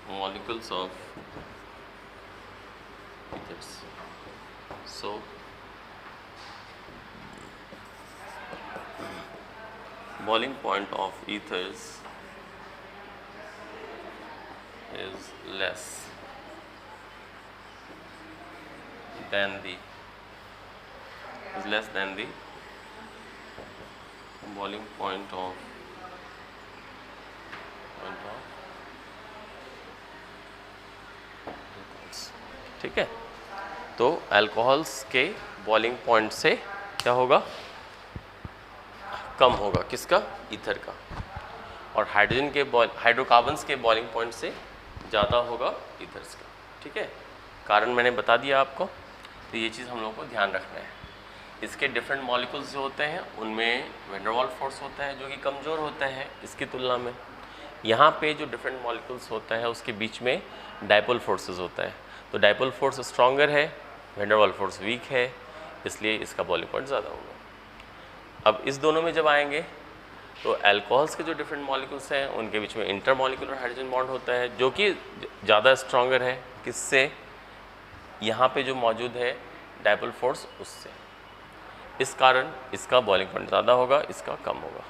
molecules of ethers. So boiling point of ethers is less than the boiling point of ठीक है। तो alcohols के boiling point से क्या होगा, कम होगा, किसका, ether का, और हाइड्रोजन के हाइड्रोकार्बन्स के बॉइलिंग पॉइंट से ज़्यादा होगा ईथर्स का। ठीक है, कारण मैंने बता दिया आपको। तो ये चीज़ हम लोगों को ध्यान रखना है। इसके डिफरेंट मॉलिक्यूल्स जो होते हैं उनमें वैन डर वाल्स फोर्स होता है जो कि कमज़ोर होता है इसकी तुलना में। यहाँ पे जो डिफरेंट मॉलिक्यूल्स होता है उसके बीच में डाइपोल फोर्सेस होता है। तो डाइपोल फोर्स स्ट्रॉन्गर है, van der Waals force weak है, इसलिए इसका बॉइलिंग पॉइंट ज़्यादा होगा। अब इस दोनों में जब आएंगे तो अल्कोहल्स के जो डिफरेंट मॉलिक्यूल्स हैं उनके बीच में इंटरमॉलिक्यूलर हाइड्रोजन बॉन्ड होता है जो कि ज़्यादा स्ट्रॉन्गर है, किससे, यहाँ पे जो मौजूद है डाइपोल फोर्स उससे। इस कारण इसका बॉइलिंग पॉइंट ज़्यादा होगा, इसका कम होगा।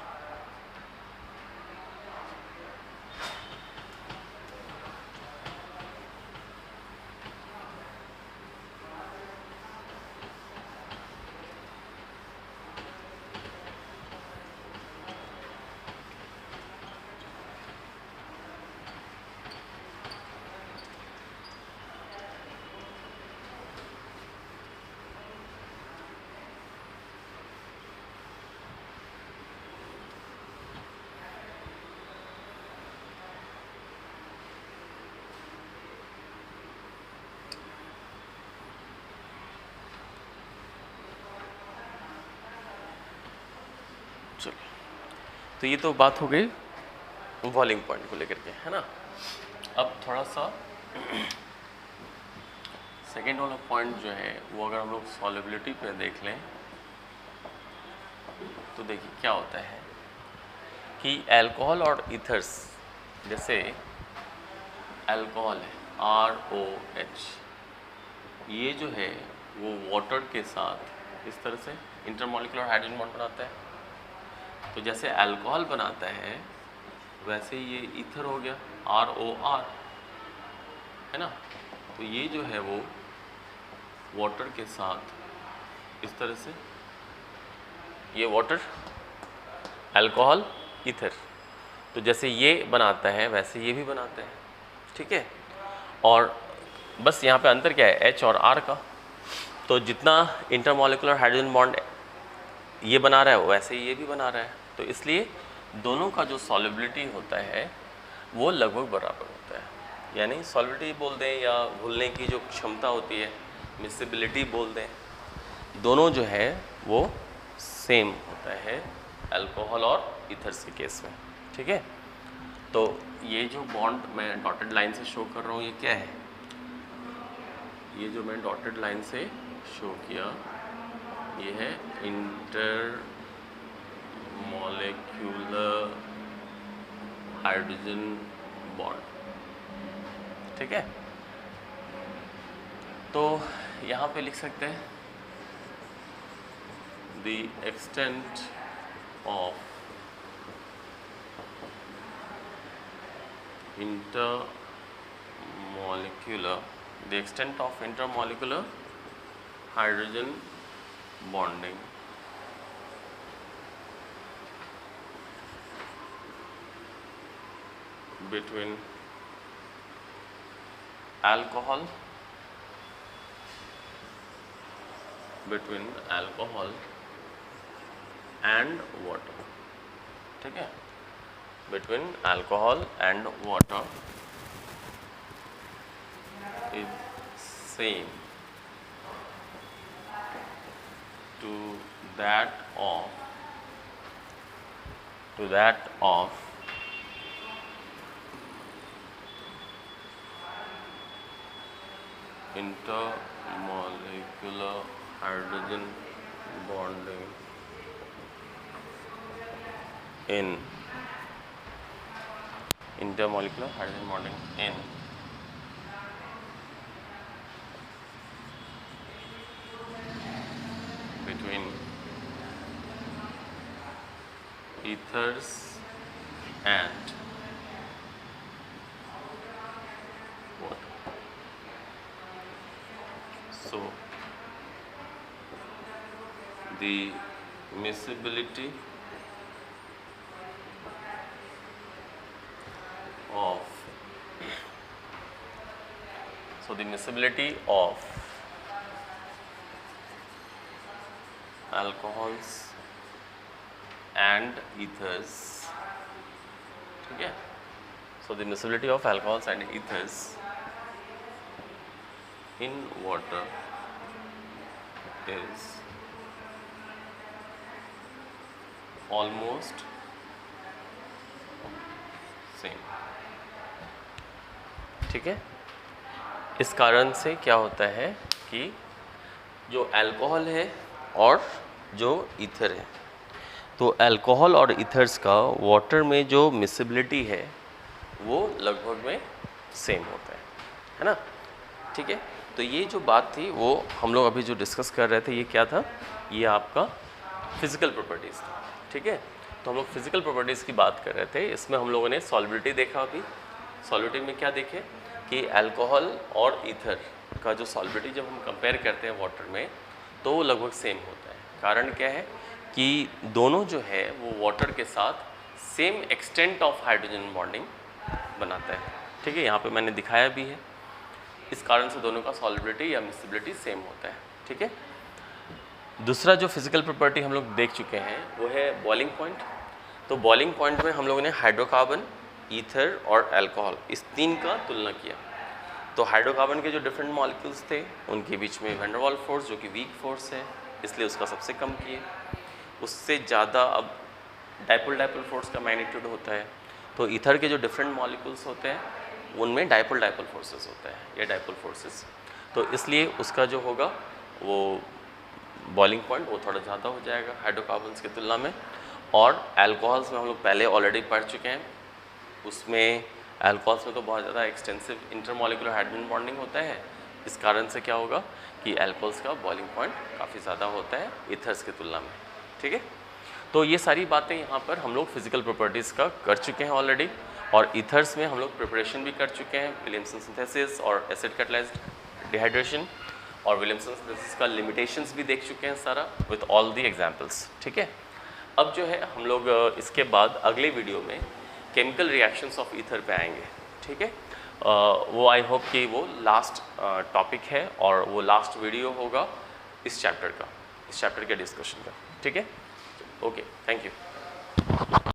चलिए, तो ये तो बात हो गई बॉइलिंग पॉइंट को लेकर के, है ना। अब थोड़ा सा सेकेंड वाला पॉइंट जो है वो अगर हम लोग सॉल्युबिलिटी पे देख लें तो देखिए क्या होता है कि अल्कोहल और ईथर्स, जैसे अल्कोहल है ROH, ये जो है वो वाटर के साथ इस तरह से इंटरमॉलिक्यूलर हाइड्रोजन बॉन्ड बनाता है। तो जैसे अल्कोहल बनाता है वैसे ये ईथर हो गया ROR, है ना। तो ये जो है वो वाटर के साथ इस तरह से, ये वाटर, अल्कोहल, ईथर, तो जैसे ये बनाता है वैसे ये भी बनाता है। ठीक है, और बस यहाँ पे अंतर क्या है, H और R का। तो जितना इंटरमॉलिक्यूलर हाइड्रोजन बॉन्ड ये बना रहा है वैसे ये भी बना रहा है। तो इसलिए दोनों का जो सॉल्युबिलिटी होता है वो लगभग बराबर होता है। यानी सॉल्युबिलिटी बोल दें या घुलने की जो क्षमता होती है, मिसिबिलिटी बोल दें, दोनों जो है वो सेम होता है अल्कोहल और ईथर्स के केस में। ठीक है, तो ये जो बॉन्ड मैं डॉटेड लाइन से शो कर रहा हूँ ये क्या है, ये जो मैं डॉटेड लाइन से शो किया ये है इंटर मॉलिक्यूलर हाइड्रोजन बॉन्ड। ठीक है, तो यहाँ पे लिख सकते हैं the extent of intermolecular hydrogen bonding between alcohol and water। ठीक है, between alcohol and water is same to that of molecular hydrogen bonding in intermolecular hydrogen bonding in between ethers and water. So the miscibility of alcohols and ethers, ठीक है? So the miscibility of alcohols and ethers in water is almost same, ठीक है? इस कारण से क्या होता है कि जो अल्कोहल है और जो ईथर है, तो अल्कोहल और ईथर्स का वाटर में जो मिसिबिलिटी है वो लगभग में सेम होता है ना? ठीक है, तो ये जो बात थी वो हम लोग अभी जो डिस्कस कर रहे थे, ये क्या था? ये आपका फिज़िकल प्रॉपर्टीज़ था, ठीक है? तो हम लोग फिज़िकल प्रॉपर्टीज़ की बात कर रहे थे। इसमें हम लोगों ने सॉल्युबिलिटी देखा। अभी सॉल्युबिलिटी में क्या देखे कि अल्कोहल और ईथर का जो सॉल्युबिलिटी जब हम कंपेयर करते हैं वाटर में तो वो लगभग सेम होता है। कारण क्या है कि दोनों जो है वो वाटर के साथ same extent of hydrogen bonding बनाता है, ठीक है? यहाँ पे मैंने दिखाया भी है। इस कारण से दोनों का सॉल्युबिलिटी या मिसिबिलिटी सेम होता है, ठीक है? दूसरा जो फिज़िकल प्रॉपर्टी हम लोग देख चुके हैं वो है बॉइलिंग पॉइंट। तो बॉइलिंग पॉइंट में हम लोगों ने हाइड्रोकार्बन, ईथर और अल्कोहल इस तीन का तुलना किया। तो हाइड्रोकार्बन के जो डिफरेंट मॉलिक्यूल्स थे उनके बीच में वैन डेर वाल्स फोर्स जो कि वीक फोर्स है, इसलिए उसका सबसे कम किए। उससे ज़्यादा अब डाइपोल फोर्स का मैग्नीट्यूड होता है। तो ईथर के जो डिफरेंट मॉलिक्यूल्स होते हैं उनमें डाइपोल फोर्सेस होता है या डाइपोल फोर्सेस, तो इसलिए उसका जो होगा वो बॉइलिंग पॉइंट वो थोड़ा ज़्यादा हो जाएगा हाइड्रोकार्बन्स की तुलना में। और अल्कोहल्स में हम लोग पहले ऑलरेडी पढ़ चुके हैं, उसमें अल्कोहल्स में तो बहुत ज़्यादा एक्सटेंसिव इंटरमॉलिक्यूलर हाइड्रोजन बॉन्डिंग होता है। इस कारण से क्या होगा कि अल्कोहल्स का बॉइलिंग पॉइंट काफ़ी ज़्यादा होता है ईथर्स की तुलना में, ठीक है? तो ये सारी बातें यहाँ पर हम लोग फिजिकल प्रॉपर्टीज़ का कर चुके हैं ऑलरेडी। और ईथर्स में हम लोग प्रिपरेशन भी कर चुके हैं, विलियमसन सिंथेसिस और एसिड कैटलाइज्ड डिहाइड्रेशन, और विलियमसन सिंथेसिस का लिमिटेशंस भी देख चुके हैं सारा विथ ऑल दी एग्जांपल्स, ठीक है? अब जो है हम लोग इसके बाद अगले वीडियो में केमिकल रिएक्शंस ऑफ ईथर पे आएंगे, ठीक है? वो आई होप कि वो लास्ट टॉपिक है और वो लास्ट वीडियो होगा इस चैप्टर के डिस्कशन का, ठीक है? Okay, thank you.